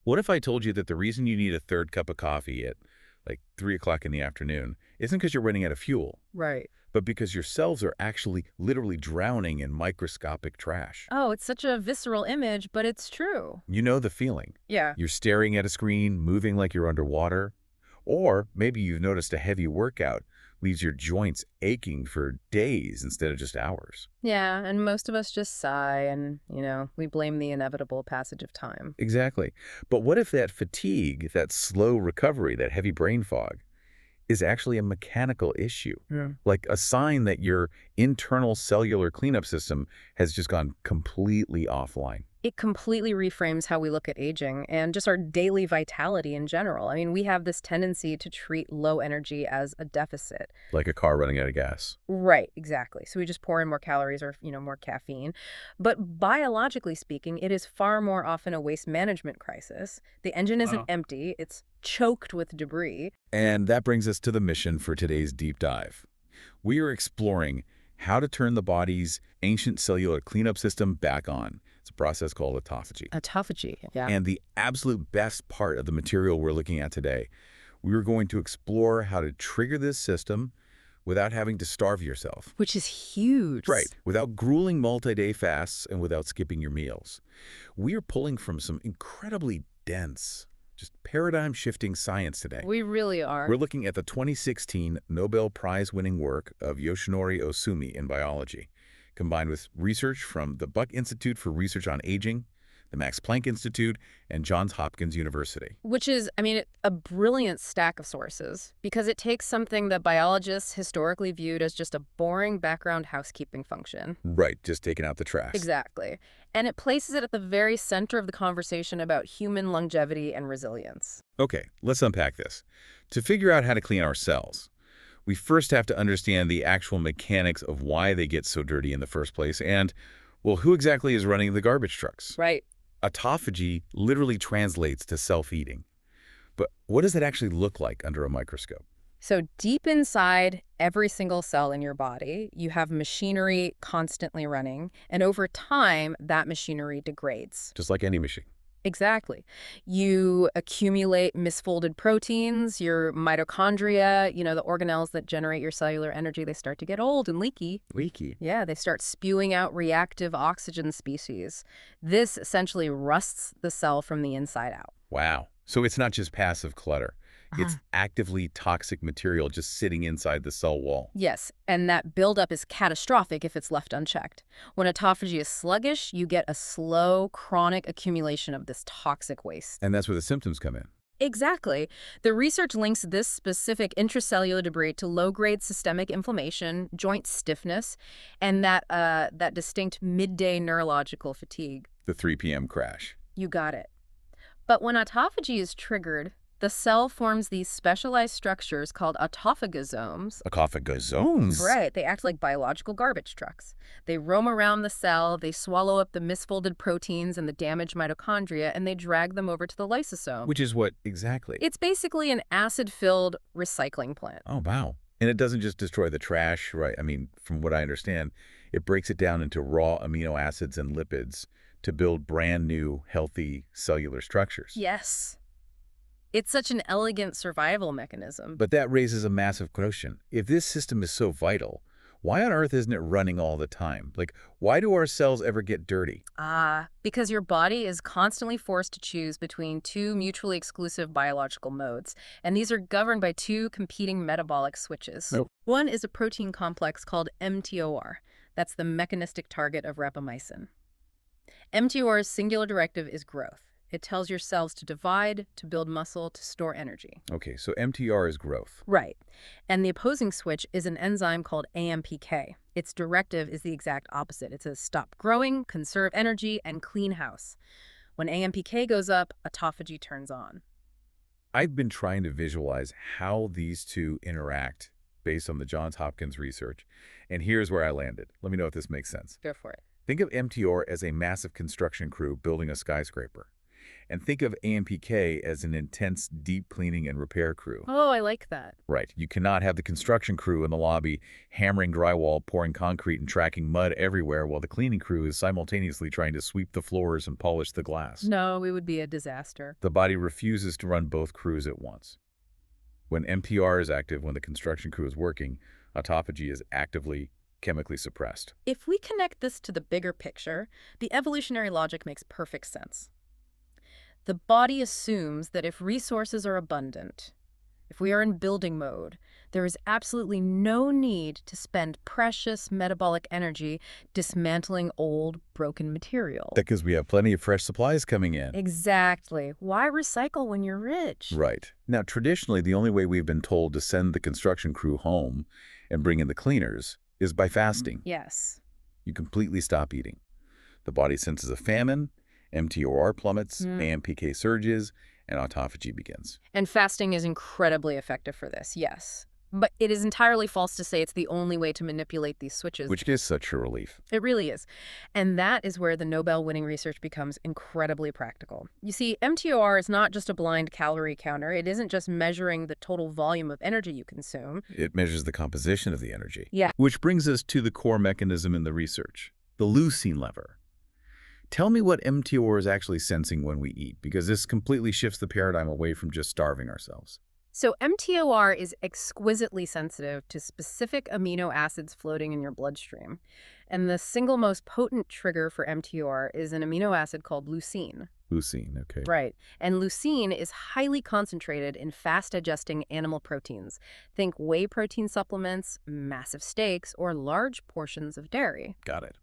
What if I told you that the reason you need a third cup of coffee at like 3 o'clock in the afternoon isn't because you're running out of fuel, Right. but because your cells are actually literally drowning in microscopic trash? Oh, it's such a visceral image, but it's true. You know the feeling. Yeah. You're staring at a screen, moving like you're underwater. Or maybe you've noticed a heavy workout leaves your joints aching for days instead of just hours. Yeah, and most of us just sigh and, we blame the inevitable passage of time. Exactly. But what if that fatigue, that slow recovery, that heavy brain fog, is actually a mechanical issue? Yeah. Like a sign that your internal cellular cleanup system has just gone completely offline. It completely reframes how we look at aging and just our daily vitality in general. I mean, we have this tendency to treat low energy as a deficit. Like a car running out of gas. Right, exactly. So we just pour in more calories or, more caffeine. But biologically speaking, it is far more often a waste management crisis. The engine isn't Wow. empty, it's choked with debris. And that brings us to the mission for today's deep dive. We are exploring how to turn the body's ancient cellular cleanup system back on. It's a process called autophagy. Autophagy, yeah. And the absolute best part of the material we're looking at today, we are going to explore how to trigger this system without having to starve yourself. Which is huge. Right, without grueling multi-day fasts and without skipping your meals. We are pulling from some incredibly dense, just paradigm-shifting science today. We really are. We're looking at the 2016 Nobel Prize-winning work of Yoshinori Ohsumi in biology, combined with research from the Buck Institute for Research on Aging, the Max Planck Institute, and Johns Hopkins University. Which is, a brilliant stack of sources because it takes something that biologists historically viewed as just a boring background housekeeping function. Right, just taking out the trash. Exactly. And it places it at the very center of the conversation about human longevity and resilience. Okay, let's unpack this. To figure out how to clean our cells, we first have to understand the actual mechanics of why they get so dirty in the first place and, well, who exactly is running the garbage trucks? Right. Autophagy literally translates to self-eating. But what does it actually look like under a microscope? So deep inside every single cell in your body, you have machinery constantly running, and over time, that machinery degrades. Just like any machine. Exactly. You accumulate misfolded proteins, your mitochondria, the organelles that generate your cellular energy, they start to get old and leaky. Leaky. Yeah, they start spewing out reactive oxygen species. This essentially rusts the cell from the inside out. Wow. So it's not just passive clutter. It's actively toxic material just sitting inside the cell wall. Yes, and that buildup is catastrophic if it's left unchecked. When autophagy is sluggish, you get a slow, chronic accumulation of this toxic waste. And that's where the symptoms come in. Exactly. The research links this specific intracellular debris to low-grade systemic inflammation, joint stiffness, and that distinct midday neurological fatigue. The 3 p.m. crash. You got it. But when autophagy is triggered, the cell forms these specialized structures called autophagosomes. Autophagosomes? Right. They act like biological garbage trucks. They roam around the cell, they swallow up the misfolded proteins and the damaged mitochondria, and they drag them over to the lysosome. Which is what exactly? It's basically an acid-filled recycling plant. Oh, wow. And it doesn't just destroy the trash, right? I mean, from what I understand, it breaks it down into raw amino acids and lipids to build brand new, healthy cellular structures. Yes. It's such an elegant survival mechanism. But that raises a massive question. If this system is so vital, why on earth isn't it running all the time? Like, why do our cells ever get dirty? Because your body is constantly forced to choose between two mutually exclusive biological modes, and these are governed by two competing metabolic switches. Nope. One is a protein complex called mTOR. That's the mechanistic target of rapamycin. mTOR's singular directive is growth. It tells your cells to divide, to build muscle, to store energy. Okay, so mTOR is growth. Right. And the opposing switch is an enzyme called AMPK. Its directive is the exact opposite. It says stop growing, conserve energy, and clean house. When AMPK goes up, autophagy turns on. I've been trying to visualize how these two interact based on the Johns Hopkins research, and here's where I landed. Let me know if this makes sense. Go for it. Think of mTOR as a massive construction crew building a skyscraper. And think of AMPK as an intense, deep cleaning and repair crew. Oh, I like that. Right. You cannot have the construction crew in the lobby hammering drywall, pouring concrete, and tracking mud everywhere while the cleaning crew is simultaneously trying to sweep the floors and polish the glass. No, it would be a disaster. The body refuses to run both crews at once. When mTOR is active, when the construction crew is working, autophagy is actively chemically suppressed. If we connect this to the bigger picture, the evolutionary logic makes perfect sense. The body assumes that if resources are abundant, if we are in building mode, there is absolutely no need to spend precious metabolic energy dismantling old, broken material. Because we have plenty of fresh supplies coming in. Exactly. Why recycle when you're rich? Right. Now, traditionally, the only way we've been told to send the construction crew home and bring in the cleaners is by fasting. Yes. You completely stop eating. The body senses a famine, mTOR plummets, AMPK surges, and autophagy begins. And fasting is incredibly effective for this, yes. But it is entirely false to say it's the only way to manipulate these switches. Which is such a relief. It really is. And that is where the Nobel-winning research becomes incredibly practical. You see, mTOR is not just a blind calorie counter. It isn't just measuring the total volume of energy you consume. It measures the composition of the energy. Yeah. Which brings us to the core mechanism in the research, the leucine lever. Tell me what mTOR is actually sensing when we eat, because this completely shifts the paradigm away from just starving ourselves. So mTOR is exquisitely sensitive to specific amino acids floating in your bloodstream. And the single most potent trigger for mTOR is an amino acid called leucine. Leucine, okay. Right. And leucine is highly concentrated in fast-digesting animal proteins. Think whey protein supplements, massive steaks, or large portions of dairy. Got it.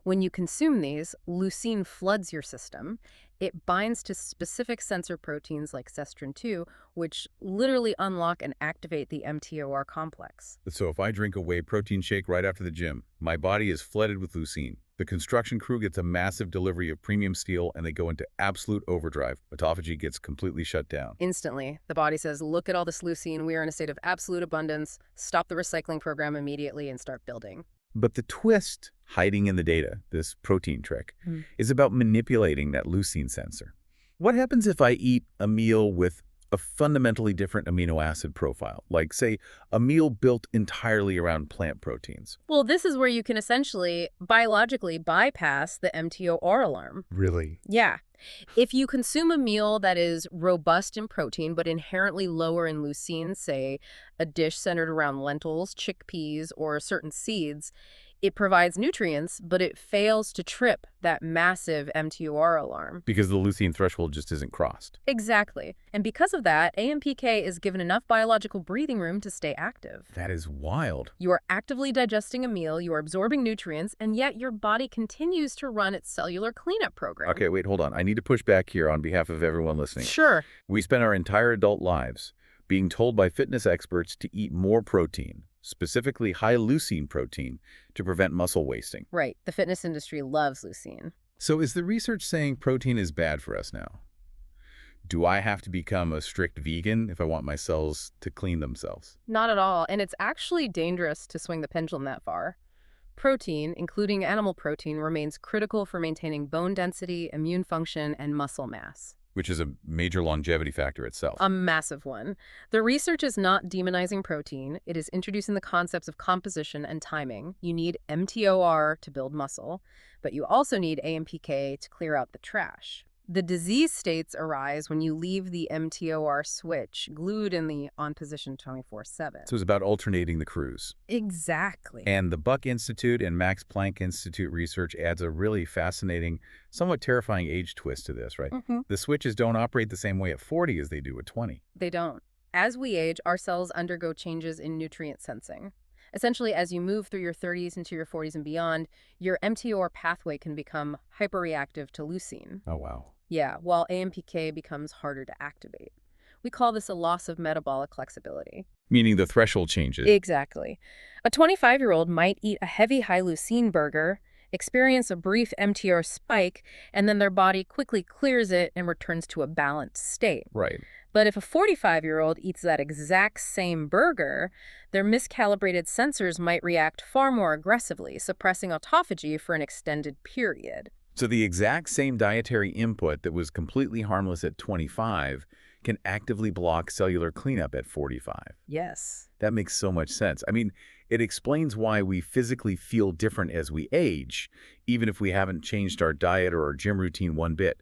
When you consume these, leucine floods your system. It binds to specific sensor proteins like cestrin-2, which literally unlock and activate the mTOR complex. So if I drink a whey protein shake right after the gym, my body is flooded with leucine. The construction crew gets a massive delivery of premium steel and they go into absolute overdrive. Autophagy gets completely shut down. Instantly, the body says, look at all this leucine. We are in a state of absolute abundance. Stop the recycling program immediately and start building. But the twist hiding in the data, this protein trick, is about manipulating that leucine sensor. What happens if I eat a meal with a fundamentally different amino acid profile, like, say, a meal built entirely around plant proteins? Well, this is where you can essentially biologically bypass the mTOR alarm. Really? Yeah. If you consume a meal that is robust in protein but inherently lower in leucine, say a dish centered around lentils, chickpeas, or certain seeds, it provides nutrients, but it fails to trip that massive mTOR alarm. Because the leucine threshold just isn't crossed. Exactly. And because of that, AMPK is given enough biological breathing room to stay active. That is wild. You are actively digesting a meal, you are absorbing nutrients, and yet your body continues to run its cellular cleanup program. Okay, wait, hold on. I need to push back here on behalf of everyone listening. Sure. We spend our entire adult lives being told by fitness experts to eat more protein, specifically high leucine protein, to prevent muscle wasting. Right. The fitness industry loves leucine. So is the research saying protein is bad for us now? Do I have to become a strict vegan if I want my cells to clean themselves? Not at all. And it's actually dangerous to swing the pendulum that far. Protein, including animal protein, remains critical for maintaining bone density, immune function, and muscle mass. Which is a major longevity factor itself. A massive one. The research is not demonizing protein. It is introducing the concepts of composition and timing. You need mTOR to build muscle, but you also need AMPK to clear out the trash. The disease states arise when you leave the mTOR switch glued in the on position 24/7. So it's about alternating the crews. Exactly. And the Buck Institute and Max Planck Institute research adds a really fascinating, somewhat terrifying age twist to this, right? The switches don't operate the same way at 40 as they do at 20. They don't. As we age, our cells undergo changes in nutrient sensing. Essentially, as you move through your 30s into your 40s and beyond, your mTOR pathway can become hyperreactive to leucine. Oh, wow. Yeah, while AMPK becomes harder to activate. We call this a loss of metabolic flexibility. Meaning the threshold changes. Exactly. A 25-year-old might eat a heavy high leucine burger, experience a brief mTOR spike, and then their body quickly clears it and returns to a balanced state. Right. But if a 45-year-old eats that exact same burger, their miscalibrated sensors might react far more aggressively, suppressing autophagy for an extended period. So the exact same dietary input that was completely harmless at 25 can actively block cellular cleanup at 45. Yes. That makes so much sense. I mean, it explains why we physically feel different as we age, even if we haven't changed our diet or our gym routine one bit.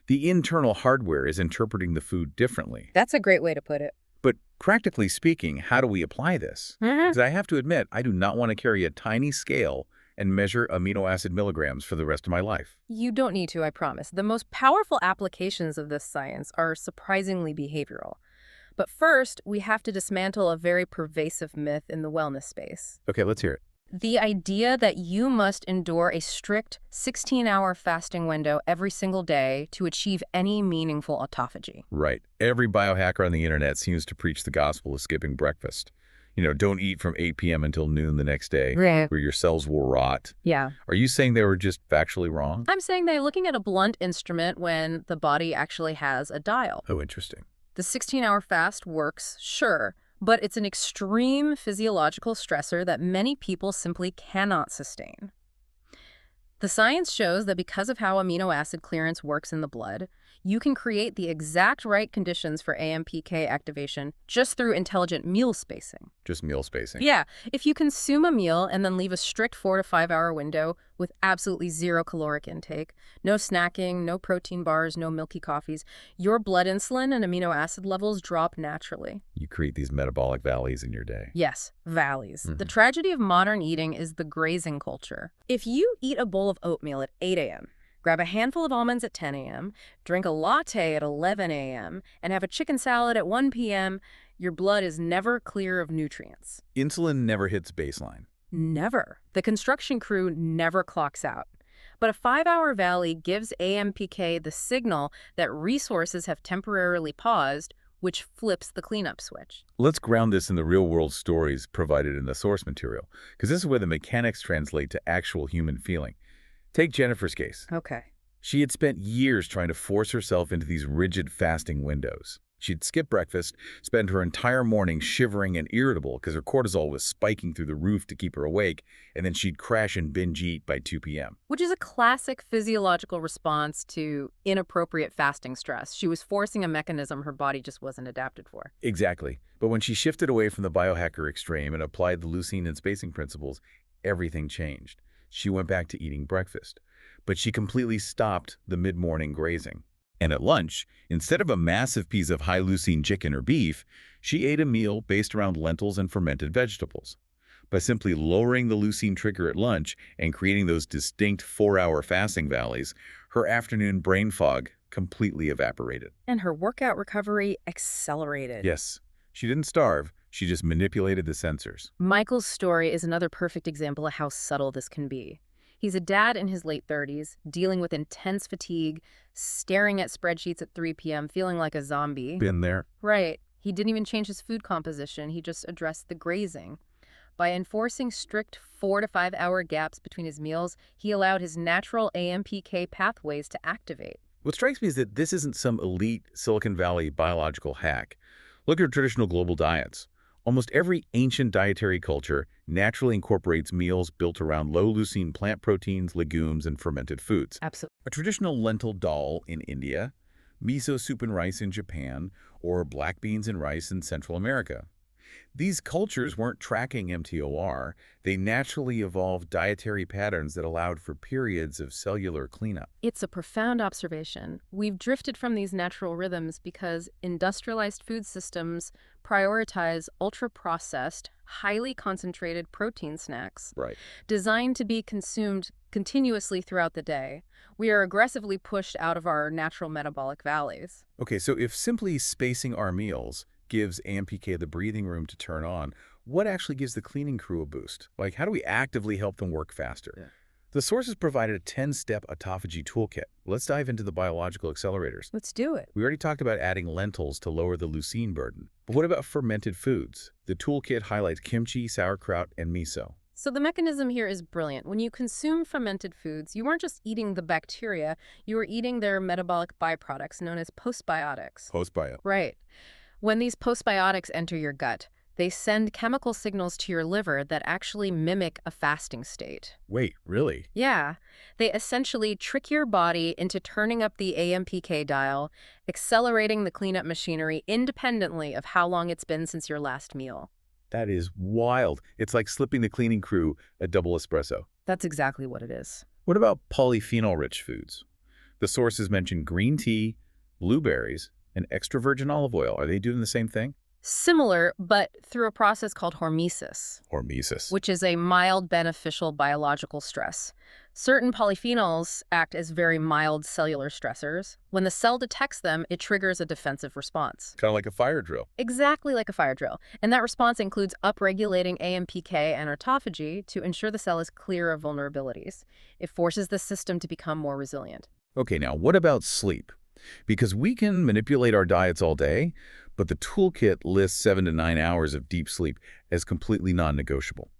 The internal hardware is interpreting the food differently. That's a great way to put it. But practically speaking, how do we apply this? Because I have to admit, I do not want to carry a tiny scale and measure amino acid milligrams for the rest of my life. You don't need to, I promise. The most powerful applications of this science are surprisingly behavioral. But first, we have to dismantle a very pervasive myth in the wellness space. Okay, let's hear it. The idea that you must endure a strict 16-hour fasting window every single day to achieve any meaningful autophagy. Right. Every biohacker on the internet seems to preach the gospel of skipping breakfast. You know, don't eat from 8 p.m. until noon the next day, Right. where your cells will rot. Yeah. Are you saying they were just factually wrong? I'm saying they're looking at a blunt instrument when the body actually has a dial. Oh, interesting. The 16-hour fast works, sure, but it's an extreme physiological stressor that many people simply cannot sustain. The science shows that because of how amino acid clearance works in the blood, you can create the exact right conditions for AMPK activation just through intelligent meal spacing. Just meal spacing. Yeah, if you consume a meal and then leave a strict 4 to 5 hour window with absolutely zero caloric intake, no snacking, no protein bars, no milky coffees, your blood insulin and amino acid levels drop naturally. You create these metabolic valleys in your day. Yes, valleys. The tragedy of modern eating is the grazing culture. If you eat a bowl of oatmeal at 8 a.m., grab a handful of almonds at 10 a.m., drink a latte at 11 a.m., and have a chicken salad at 1 p.m., your blood is never clear of nutrients. Insulin never hits baseline. Never. The construction crew never clocks out. But a 5-hour valley gives AMPK the signal that resources have temporarily paused, which flips the cleanup switch. Let's ground this in the real-world stories provided in the source material, because this is where the mechanics translate to actual human feeling. Take Jennifer's case. Okay. She had spent years trying to force herself into these rigid fasting windows. She'd skip breakfast, spend her entire morning shivering and irritable because her cortisol was spiking through the roof to keep her awake, and then she'd crash and binge eat by 2 p.m. Which is a classic physiological response to inappropriate fasting stress. She was forcing a mechanism her body just wasn't adapted for. Exactly. But when she shifted away from the biohacker extreme and applied the leucine and spacing principles, everything changed. She went back to eating breakfast, but she completely stopped the mid-morning grazing. And at lunch, instead of a massive piece of high-leucine chicken or beef, she ate a meal based around lentils and fermented vegetables. By simply lowering the leucine trigger at lunch and creating those distinct 4-hour fasting valleys, her afternoon brain fog completely evaporated. And her workout recovery accelerated. Yes, she didn't starve. She just manipulated the sensors. Michael's story is another perfect example of how subtle this can be. He's a dad in his late 30s, dealing with intense fatigue, staring at spreadsheets at 3 p.m., feeling like a zombie. Been there. Right. He didn't even change his food composition. He just addressed the grazing. By enforcing strict 4 to 5 hour gaps between his meals, he allowed his natural AMPK pathways to activate. What strikes me is that this isn't some elite Silicon Valley biological hack. Look at traditional global diets. Almost every ancient dietary culture naturally incorporates meals built around low-leucine plant proteins, legumes, and fermented foods. Absolutely. A traditional lentil dal in India, miso soup and rice in Japan, or black beans and rice in Central America. These cultures weren't tracking mTOR. They naturally evolved dietary patterns that allowed for periods of cellular cleanup. It's a profound observation. We've drifted from these natural rhythms because industrialized food systems prioritize ultra-processed, highly concentrated protein snacks Right. designed to be consumed continuously throughout the day. We are aggressively pushed out of our natural metabolic valleys. Okay, so if simply spacing our meals gives AMPK the breathing room to turn on, what actually gives the cleaning crew a boost? Like, how do we actively help them work faster? Yeah. The sources provided a 10-step autophagy toolkit. Let's dive into the biological accelerators. Let's do it. We already talked about adding lentils to lower the leucine burden. But what about fermented foods? The toolkit highlights kimchi, sauerkraut, and miso. So the mechanism here is brilliant. When you consume fermented foods, you weren't just eating the bacteria, you were eating their metabolic byproducts known as postbiotics. Postbio. Right. When these postbiotics enter your gut, They send chemical signals to your liver that actually mimic a fasting state. Wait, really? Yeah, they essentially trick your body into turning up the AMPK dial, accelerating the cleanup machinery independently of how long it's been since your last meal. That is wild. It's like slipping the cleaning crew a double espresso. That's exactly what it is. What about polyphenol-rich foods? The sources mention green tea, blueberries, and extra virgin olive oil. Are they doing the same thing? Similar, but through a process called hormesis, Hormesis. which is a mild beneficial biological stress. Certain polyphenols act as very mild cellular stressors. When the cell detects them, it triggers a defensive response. Kind of like a fire drill. Exactly like a fire drill. And that response includes upregulating AMPK and autophagy to ensure the cell is clear of vulnerabilities. It forces the system to become more resilient. Okay, now what about sleep? Because we can manipulate our diets all day, but the toolkit lists 7 to 9 hours of deep sleep as completely non-negotiable.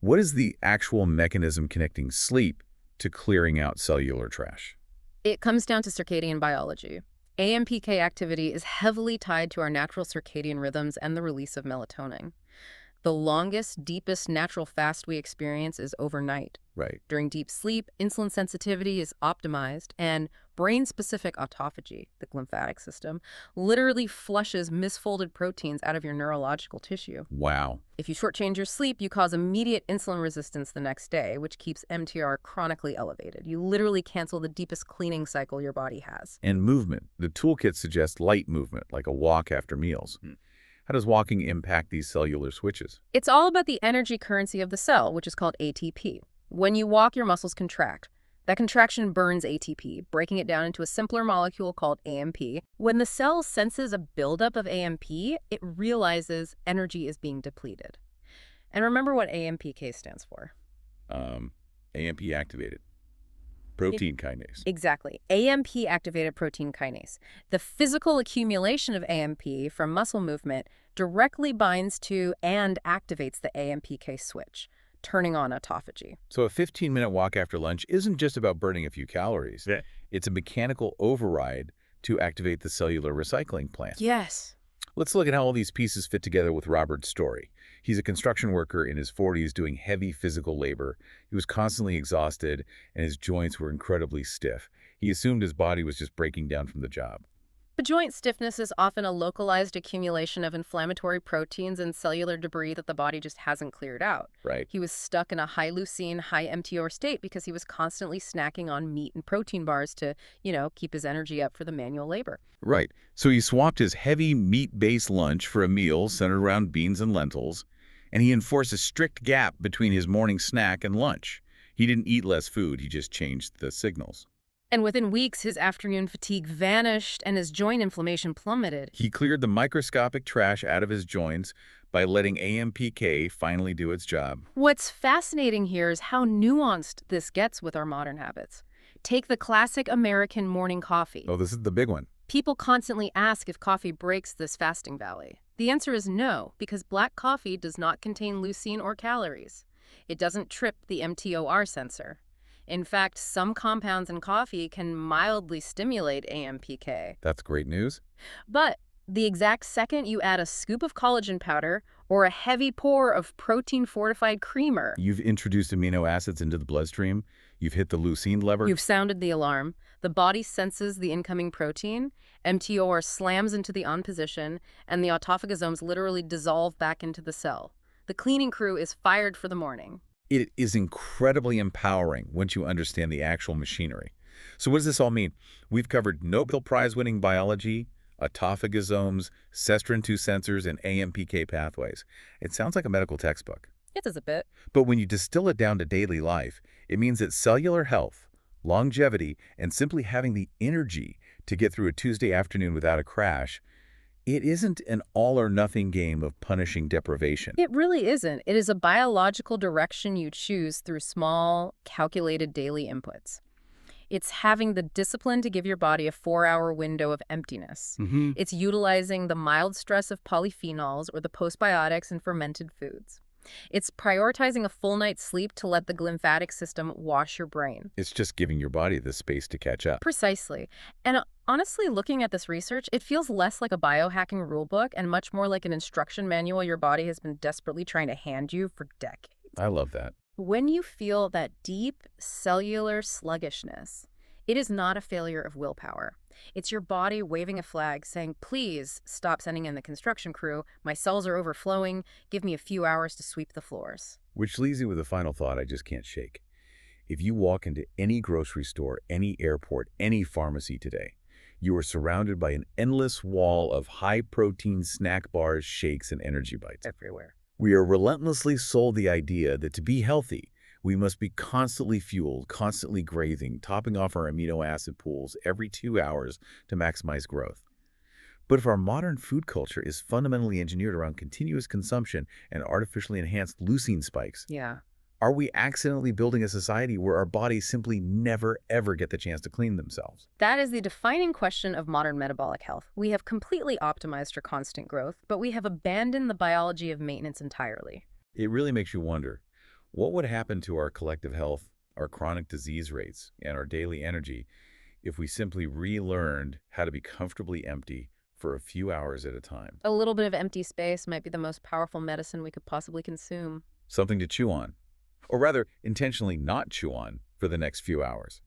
What is the actual mechanism connecting sleep to clearing out cellular trash? It comes down to circadian biology. AMPK activity is heavily tied to our natural circadian rhythms and the release of melatonin. The longest, deepest natural fast we experience is overnight. Right. During deep sleep, insulin sensitivity is optimized, and brain-specific autophagy, the lymphatic system, literally flushes misfolded proteins out of your neurological tissue. Wow. If you shortchange your sleep, you cause immediate insulin resistance the next day, which keeps mTOR chronically elevated. You literally cancel the deepest cleaning cycle your body has. And movement. The toolkit suggests light movement, like a walk after meals. How does walking impact these cellular switches? It's all about the energy currency of the cell, which is called ATP. When you walk, your muscles contract. That contraction burns ATP, breaking it down into a simpler molecule called AMP. When the cell senses a buildup of AMP, it realizes energy is being depleted. And remember what AMPK stands for. AMP activated. Protein kinase. Exactly. AMP-activated protein kinase. The physical accumulation of AMP from muscle movement directly binds to and activates the AMPK switch, turning on autophagy. So a 15-minute walk after lunch isn't just about burning a few calories. Yeah. It's a mechanical override to activate the cellular recycling plant. Yes. Let's look at how all these pieces fit together with Robert's story. He's a construction worker in his 40s doing heavy physical labor. He was constantly exhausted, and his joints were incredibly stiff. He assumed his body was just breaking down from the job. But joint stiffness is often a localized accumulation of inflammatory proteins and cellular debris that the body just hasn't cleared out. Right. He was stuck in a high leucine, high mTOR state because he was constantly snacking on meat and protein bars to, keep his energy up for the manual labor. Right. So he swapped his heavy meat-based lunch for a meal centered around beans and lentils, and he enforced a strict gap between his morning snack and lunch. He didn't eat less food, he just changed the signals. And within weeks, his afternoon fatigue vanished and his joint inflammation plummeted. He cleared the microscopic trash out of his joints by letting AMPK finally do its job. What's fascinating here is how nuanced this gets with our modern habits. Take the classic American morning coffee. Oh, this is the big one. People constantly ask if coffee breaks this fasting valley. The answer is no, because black coffee does not contain leucine or calories. It doesn't trip the mTOR sensor. In fact, some compounds in coffee can mildly stimulate AMPK. That's great news. But the exact second you add a scoop of collagen powder or a heavy pour of protein-fortified creamer, You've introduced amino acids into the bloodstream. You've hit the leucine lever. you've sounded the alarm. The body senses the incoming protein, mTOR slams into the on position, and the autophagosomes literally dissolve back into the cell. The cleaning crew is fired for the morning. It is incredibly empowering once you understand the actual machinery. So what does this all mean? We've covered Nobel Prize-winning biology, autophagosomes, cestrin-2 sensors, and AMPK pathways. It sounds like a medical textbook. It is a bit. But when you distill it down to daily life, it means that cellular health, longevity, and simply having the energy to get through a Tuesday afternoon without a crash, it isn't an all-or-nothing game of punishing deprivation. It really isn't. It is a biological direction you choose through small, calculated daily inputs. It's having the discipline to give your body a 4-hour window of emptiness. It's utilizing the mild stress of polyphenols or the postbiotics in fermented foods. It's prioritizing a full night's sleep to let the lymphatic system wash your brain. It's just giving your body the space to catch up. Precisely. And honestly, looking at this research, it feels less like a biohacking rulebook and much more like an instruction manual your body has been desperately trying to hand you for decades. I love that. When you feel that deep cellular sluggishness, it is not a failure of willpower. It's your body waving a flag saying, please stop sending in the construction crew. My cells are overflowing. Give me a few hours to sweep the floors. Which leaves me with a final thought I just can't shake. If you walk into any grocery store, any airport, any pharmacy today, you are surrounded by an endless wall of high-protein snack bars, shakes, and energy bites. Everywhere. We are relentlessly sold the idea that to be healthy, we must be constantly fueled, constantly grazing, topping off our amino acid pools every 2 hours to maximize growth. But if our modern food culture is fundamentally engineered around continuous consumption and artificially enhanced leucine spikes, Yeah. are we accidentally building a society where our bodies simply never, ever get the chance to clean themselves? That is the defining question of modern metabolic health. We have completely optimized for constant growth, but we have abandoned the biology of maintenance entirely. It really makes you wonder, what would happen to our collective health, our chronic disease rates, and our daily energy if we simply relearned how to be comfortably empty for a few hours at a time? A little bit of empty space might be the most powerful medicine we could possibly consume. Something to chew on. Or rather, intentionally not chew on for the next few hours.